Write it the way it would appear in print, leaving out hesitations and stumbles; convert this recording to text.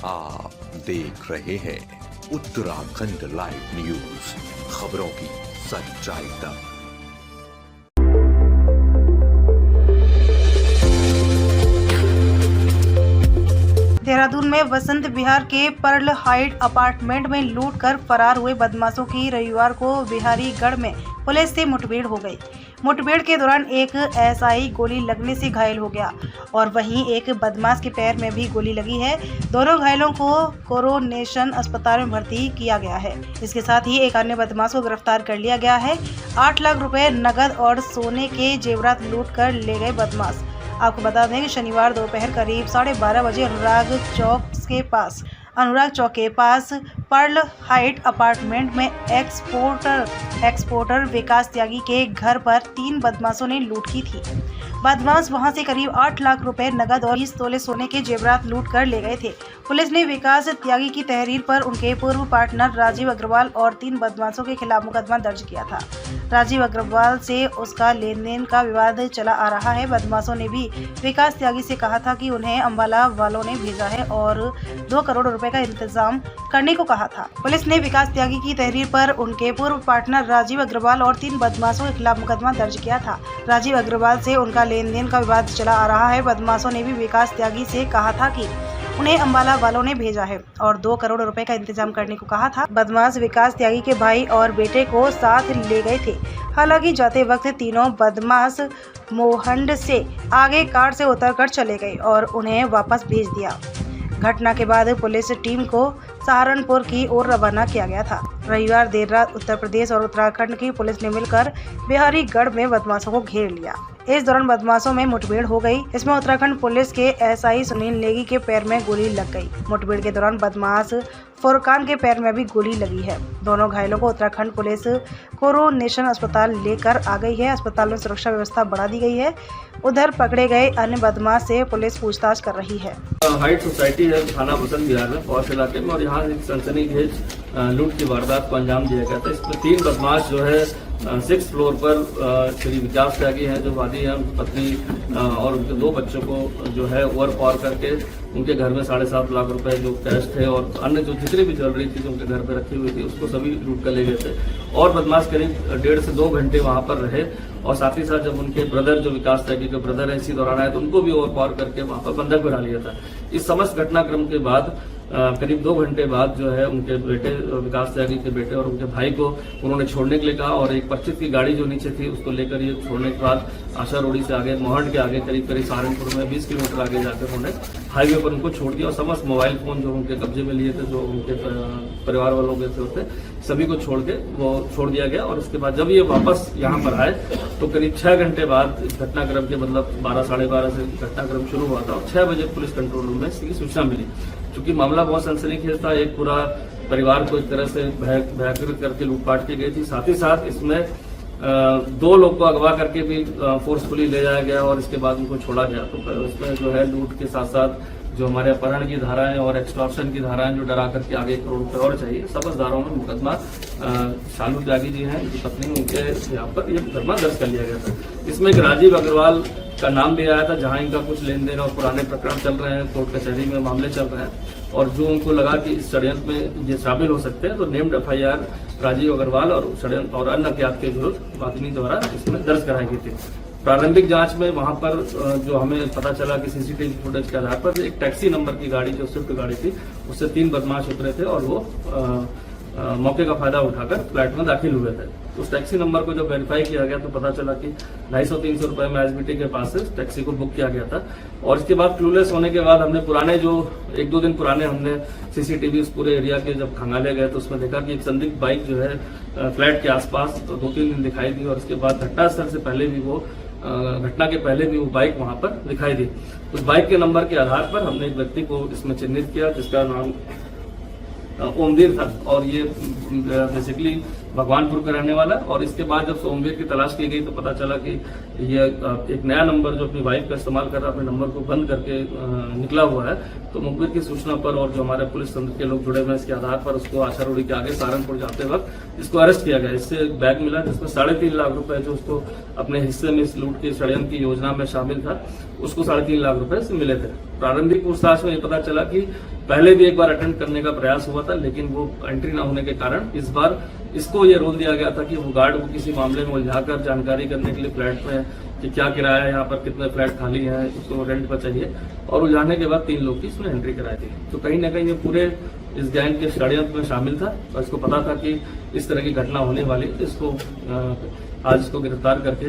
आप देख रहे हैं उत्तराखंड लाइव न्यूज, खबरों की सच्चाई तक। देहरादून में वसंत विहार के पर्ल हाइट अपार्टमेंट में लूट कर फरार हुए बदमाशों की रविवार को बिहारीगढ़ में पुलिस से मुठभेड़ हो गई। मुठभेड़ के दौरान एक एसआई गोली लगने से घायल हो गया और वहीं एक बदमाश के पैर में भी गोली लगी है। दोनों घायलों को कोरोनेशन अस्पताल में भर्ती किया गया है। इसके साथ ही एक अन्य बदमाश को गिरफ्तार कर लिया गया है। 8 लाख रुपए नकद और सोने के जेवरात लूट कर ले गए बदमाश। आपको बता दें कि शनिवार दोपहर करीब 12:30 बजे अनुराग चौक के पास पर्ल हाइट अपार्टमेंट में एक्सपोर्टर विकास त्यागी के घर पर 3 बदमाशों ने लूट की थी। बदमाश वहां से करीब 8 लाख रुपए नगद और 20 तोले सोने के जेवरात लूट कर ले गए थे। पुलिस ने विकास त्यागी की तहरीर पर उनके पूर्व पार्टनर राजीव अग्रवाल और 3 बदमाशों के खिलाफ मुकदमा दर्ज किया था। राजीव अग्रवाल से उसका लेन देन का विवाद चला आ रहा है। बदमाशों ने भी विकास त्यागी से कहा था कि उन्हें अम्बाला वालों ने भेजा है और 2 करोड़ रुपए का इंतजाम करने को कहा था। पुलिस ने विकास त्यागी की तहरीर पर उनके पूर्व पार्टनर राजीव अग्रवाल और 3 बदमाशों के खिलाफ मुकदमा दर्ज किया था। राजीव अग्रवाल से उनका लेन देन का विवाद चला आ रहा है। बदमाशों ने भी विकास त्यागी से कहा था कि उन्हें अम्बाला वालों ने भेजा है और 2 करोड़ रुपए का इंतजाम करने को कहा था। बदमाश विकास त्यागी के भाई और बेटे को साथ ले गए थे। हालांकि जाते वक्त तीनों बदमाश मोहंड से आगे कार से उतरकर चले गए और उन्हें वापस भेज दिया। घटना के बाद पुलिस टीम को सहारनपुर की ओर रवाना किया गया था। रविवार देर रात उत्तर प्रदेश और उत्तराखंड की पुलिस ने मिलकर बिहारीगढ़ में बदमाशों को घेर लिया। इस दौरान बदमाशों में मुठभेड़ हो गई। इसमें उत्तराखंड पुलिस के एसआई सुनील नेगी के पैर में गोली लग गई। मुठभेड़ के दौरान बदमाश फुरकान के पैर में भी गोली लगी है। दोनों घायलों को उत्तराखंड पुलिस कोरोनेशन अस्पताल लेकर आ गई है। अस्पताल में सुरक्षा व्यवस्था बढ़ा दी गई है। उधर पकड़े गए अन्य बदमाश से पुलिस पूछताछ कर रही है। हाइट सोसाइटी है थाना वसंत विहार में पौष इलाके में और यहाँ एक सनसनीखेज लूट की वारदात को अंजाम दिया गया था। इसमें 3 बदमाश जो है 6th फ्लोर पर श्री विकास त्यागी हैं जो वादी हैं, उनकी पत्नी और उनके 2 बच्चों को जो है ओवर पावर करके उनके घर में 7.5 लाख रुपए जो कैश थे और अन्य जो जितनी भी ज्वेलरी थी जो उनके घर पे रखी हुई थी उसको सभी लूट कर ले गए थे। और बदमाश करीब 1.5 से 2 घंटे वहां पर रहे और साथ ही साथ जब उनके ब्रदर जो विकास त्यागी के ब्रदर है इसी दौरान आए तो उनको भी ओवर पावर करके वहां पर बंधक बना लिया था। इस समस्त घटनाक्रम के बाद करीब 2 घंटे बाद जो है उनके बेटे विकास त्यागी के बेटे और उनके भाई को उन्होंने छोड़ने के लिए कहा और एक 25 की गाड़ी जो नीचे थी उसको लेकर ये छोड़ने के बाद आशा रोडी से आगे मोहंड के आगे करीब सहारनपुर में 20 किलोमीटर आगे जाकर उन्होंने हाईवे पर उनको छोड़ दिया और समस्त मोबाइल फोन जो उनके कब्जे में लिए थे जो उनके परिवार वालों के थे सभी को छोड़ के वो छोड़ दिया गया। और उसके बाद जब ये वापस यहाँ पर आए तो करीब 6 घंटे बाद घटनाक्रम के मतलब 12 साढ़े 12 से घटनाक्रम शुरू हुआ था और 6 बजे पुलिस कंट्रोल रूम में इसकी सूचना मिली। चूंकि मामला बहुत सनसनीखेज था, एक पूरा परिवार को एक तरह से भयभीत करके लूटपाट की गई थी। साथ ही साथ इसमें 2 लोग को अगवा करके भी फोर्सफुली ले जाया गया और इसके बाद उनको छोड़ा गया। तो इसमें जो है लूट के साथ साथ जो हमारे अपहरण की धाराएं और एक्सटॉर्शन की धाराएं जो डरा करके आगे 1 करोड़ रुपए और चाहिए समस्त धाराओं में मुकदमा शालू त्यागी जी हैं उनकी पत्नी उनके यहाँ पर यह मुकदमा दर्ज कर लिया गया था। इसमें एक राजीव अग्रवाल का नाम भी आया था जहां इनका कुछ लेन देन और पुराने प्रकरण चल रहे हैं, कोर्ट कचहरी में मामले चल रहे हैं और जो उनको लगा कि इस षड्यंत्र में ये शामिल हो सकते हैं तो नेम्ड FIR राजीव अग्रवाल और षड्यंत्र और अन्य अज्ञात के विरुद्ध वादिनी द्वारा इसमें दर्ज कराई गई थी। प्रारंभिक जांच में वहां पर जो हमें पता चला कि CCTV फुटेज के आधार पर एक टैक्सी नंबर की गाड़ी जो स्विफ्ट गाड़ी थी उससे 3 बदमाश उतरे थे और वो मौके का फायदा उठाकर फ्लैट में दाखिल हुए थे। उस टैक्सी नंबर को जब वेरीफाई किया गया तो पता चला कि 250-300 रुपए में SBT के पास से टैक्सी को बुक किया गया था। और इसके बाद क्लूलेस होने के बाद हमने पुराने जो 1-2 दिन पुराने हमने CCTV उस पूरे एरिया के जब खंगाले गए तो उसमें देखा कि एक संदिग्ध बाइक जो है फ्लैट के आसपास 2-3 दिन दिखाई दी और उसके बाद घटनास्थल से पहले भी वो घटना के पहले भी वो बाइक वहां पर दिखाई दी। उस बाइक के नंबर के आधार पर हमने एक व्यक्ति को इसमें चिन्हित किया जिसका नाम ओमदीर था और ये बेसिकली भगवानपुर का रहने वाला। और इसके बाद जब सोमवीर की तलाश की गई तो पता चला कि ये एक नया नंबर जो अपनी वाइफ का इस्तेमाल कर रहा अपने नंबर को बंद करके निकला हुआ है। तो मुखबिर की सूचना पर और जो हमारे पुलिस तंत्र के लोग जुड़े हुए हैं इसके आधार पर उसको आशा रोड़ी के आगे सहारनपुर जाते वक्त इसको अरेस्ट किया गया। इससे एक बैग मिला जिसमें 3.5 लाख रुपए जो उसको अपने हिस्से में इस लूट की षड्यंत्र की योजना में शामिल था उसको 3.5 लाख रुपए से मिले थे। प्रारंभिक पूछताछ में ये पता चला कि पहले भी एक बार अटेम्प्ट करने का प्रयास हुआ था, लेकिन वो एंट्री न होने के कारण इस बार इसको ये रोल दिया गया था कि वो गार्ड को किसी मामले में उलझाकर जानकारी करने के लिए फ्लैट में कि क्या किराया है, यहाँ पर कितने फ्लैट खाली हैं, उसको रेंट पर चाहिए, और उलझाने के बाद 3 लोग की इसमें एंट्री कराई थी। तो कहीं ना कहीं ये पूरे इस गैंग के षड्यंत्र में शामिल था और इसको पता था कि इस तरह की घटना होने वाली, इसको आज इसको गिरफ्तार करके